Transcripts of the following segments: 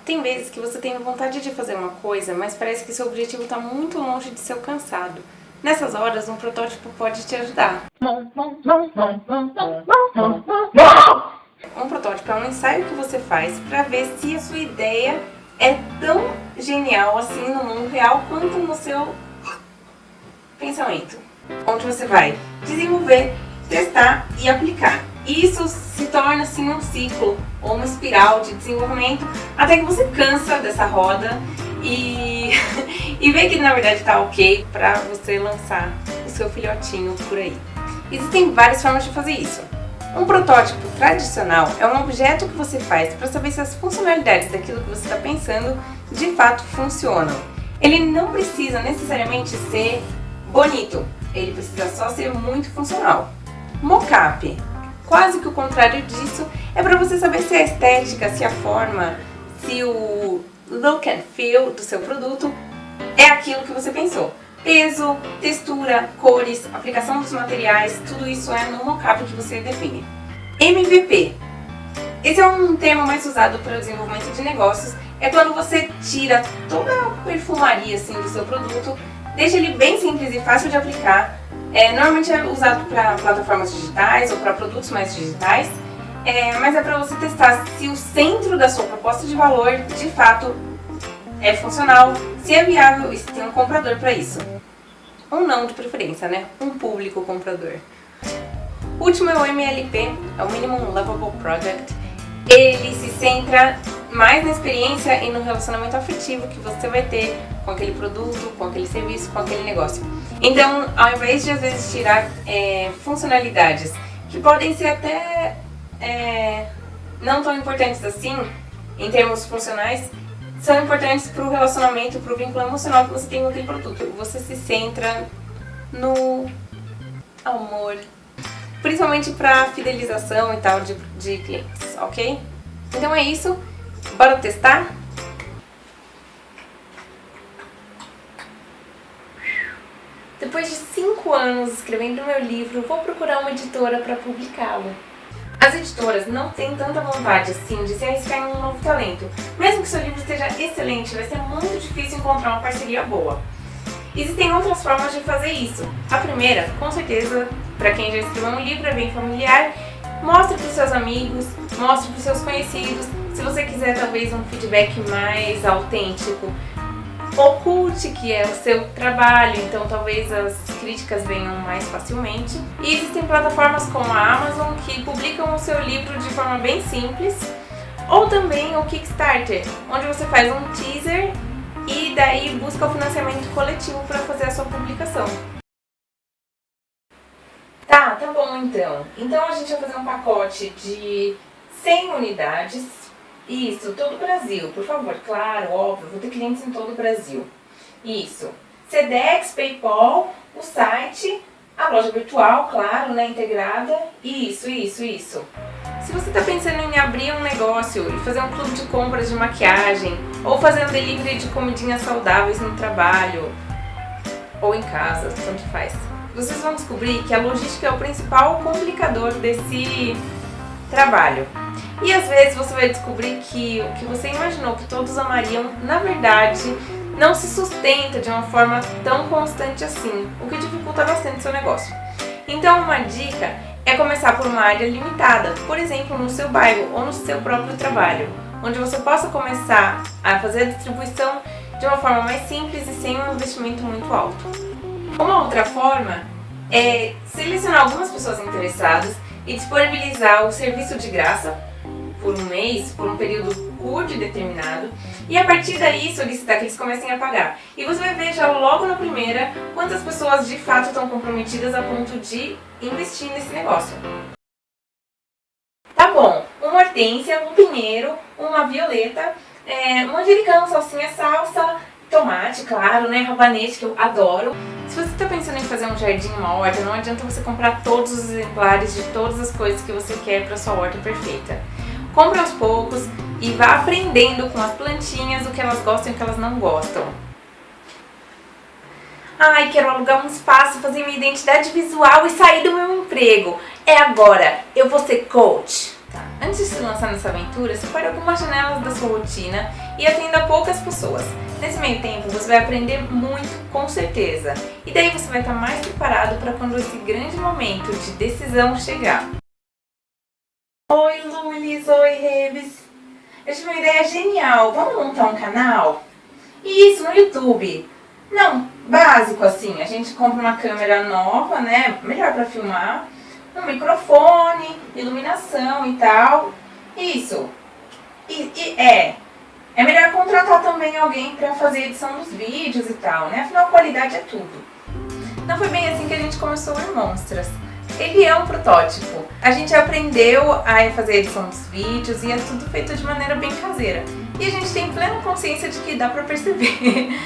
Tem vezes que você tem vontade de fazer uma coisa, mas parece que seu objetivo está muito longe de ser alcançado. Nessas horas, um protótipo pode te ajudar. Um protótipo é um ensaio que você faz para ver se a sua ideia é tão genial assim no mundo real quanto no seu pensamento. Onde você vai desenvolver, testar e aplicar. E isso se torna assim um ciclo ou uma espiral de desenvolvimento até que você cansa dessa roda e vê que na verdade está ok para você lançar o seu filhotinho por aí. Existem várias formas de fazer isso. Um protótipo tradicional é um objeto que você faz para saber se as funcionalidades daquilo que você está pensando de fato funcionam. Ele não precisa necessariamente ser bonito, ele precisa só ser muito funcional. Mockup, quase que o contrário disso, é para você saber se a estética, se a forma, se o look and feel do seu produto é aquilo que você pensou. Peso, textura, cores, aplicação dos materiais, tudo isso é no mockup que você define. MVP. Esse é um termo mais usado para o desenvolvimento de negócios. É quando você tira toda a perfumaria assim, do seu produto, deixa ele bem simples e fácil de aplicar. Normalmente é usado para plataformas digitais ou para produtos mais digitais, mas é para você testar se o centro da sua proposta de valor de fato é funcional, se é viável e se tem um comprador para isso. Ou não, de preferência, né? Um público comprador. O último é o MLP, é o Minimum Lovable Product. Ele se centra mais na experiência e no relacionamento afetivo que você vai ter com aquele produto, com aquele serviço, com aquele negócio. Então, ao invés de às vezes tirar funcionalidades que podem ser até não tão importantes assim, em termos funcionais, são importantes para o relacionamento, para o vínculo emocional que você tem com aquele produto. Você se centra no amor, principalmente para fidelização e tal de clientes, ok? Então é isso, bora testar? Depois de 5 anos escrevendo meu livro, vou procurar uma editora para publicá-lo. As editoras não têm tanta vontade assim de se arriscar em um novo talento. Mesmo que seu livro esteja excelente, vai ser muito difícil encontrar uma parceria boa. Existem outras formas de fazer isso. A primeira, com certeza, para quem já escreveu um livro, é bem familiar. Mostre para os seus amigos, mostre para os seus conhecidos. Se você quiser talvez um feedback mais autêntico, oculte que é o seu trabalho, então talvez as críticas venham mais facilmente. E existem plataformas como a Amazon que publicam o seu livro de forma bem simples, ou também o Kickstarter, onde você faz um teaser e daí busca o financiamento coletivo para fazer a sua publicação. Tá bom então. Então a gente vai fazer um pacote de 100 unidades. Isso, todo o Brasil, por favor, claro, óbvio, vou ter clientes em todo o Brasil. Isso, Sedex, PayPal, o site, a loja virtual, claro, né, integrada. Isso. Se você está pensando em abrir um negócio e fazer um clube de compras de maquiagem, ou fazer um delivery de comidinhas saudáveis no trabalho, ou em casa, tanto faz. Vocês vão descobrir que a logística é o principal complicador desse trabalho. E às vezes você vai descobrir que o que você imaginou que todos amariam, na verdade, não se sustenta de uma forma tão constante assim, o que dificulta bastante seu negócio. Então uma dica é começar por uma área limitada, por exemplo, no seu bairro ou no seu próprio trabalho, onde você possa começar a fazer a distribuição de uma forma mais simples e sem um investimento muito alto. Uma outra forma é selecionar algumas pessoas interessadas e disponibilizar o serviço de graça por um mês, por um período curto e determinado, e a partir daí solicitar que eles comecem a pagar. E você vai ver já logo na primeira quantas pessoas de fato estão comprometidas a ponto de investir nesse negócio. Tá bom, uma hortênsia, um pinheiro, uma violeta, manjericão, salsinha, salsa, tomate, claro, né, rabanete, que eu adoro. Se você está pensando em fazer um jardim, uma horta, não adianta você comprar todos os exemplares de todas as coisas que você quer para sua horta perfeita. Compre aos poucos e vá aprendendo com as plantinhas o que elas gostam e o que elas não gostam. Ai, quero alugar um espaço, fazer minha identidade visual e sair do meu emprego. É agora, eu vou ser coach. Tá. Antes de se lançar nessa aventura, separe algumas janelas da sua rotina e atenda poucas pessoas. Nesse meio tempo, você vai aprender muito, com certeza. E daí você vai estar mais preparado para quando esse grande momento de decisão chegar. Oi, Lulis! Oi, Rebs! Eu tive uma ideia genial. Vamos montar um canal? Isso, no YouTube. Não, básico assim. A gente compra uma câmera nova, né? Melhor para filmar. Um microfone, iluminação e tal. Isso. É melhor contratar também alguém para fazer a edição dos vídeos e tal, né? Afinal, a qualidade é tudo. Não foi bem assim que a gente começou o Irmonstras. Ele é um protótipo. A gente aprendeu a fazer a edição dos vídeos e é tudo feito de maneira bem caseira. E a gente tem plena consciência de que dá pra perceber.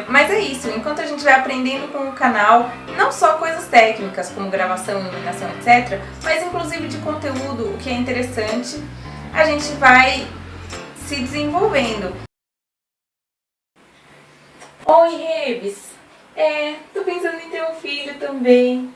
Mas é isso, enquanto a gente vai aprendendo com o canal, não só coisas técnicas como gravação, iluminação, etc., mas inclusive de conteúdo, o que é interessante, a gente vai se desenvolvendo. Oi, Rebs! Tô pensando em ter um filho também.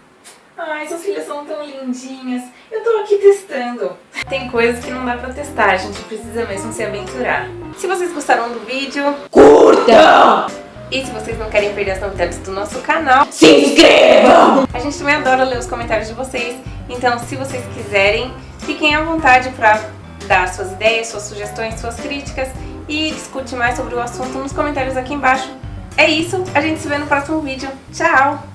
Ai, suas filhas são tão lindinhas. Eu tô aqui testando. Tem coisas que não dá pra testar, a gente precisa mesmo se aventurar. Se vocês gostaram do vídeo, curtam! E se vocês não querem perder as novidades do nosso canal, se inscrevam! A gente também adora ler os comentários de vocês, então se vocês quiserem, fiquem à vontade pra dar suas ideias, suas sugestões, suas críticas e discute mais sobre o assunto nos comentários aqui embaixo. É isso, a gente se vê no próximo vídeo. Tchau!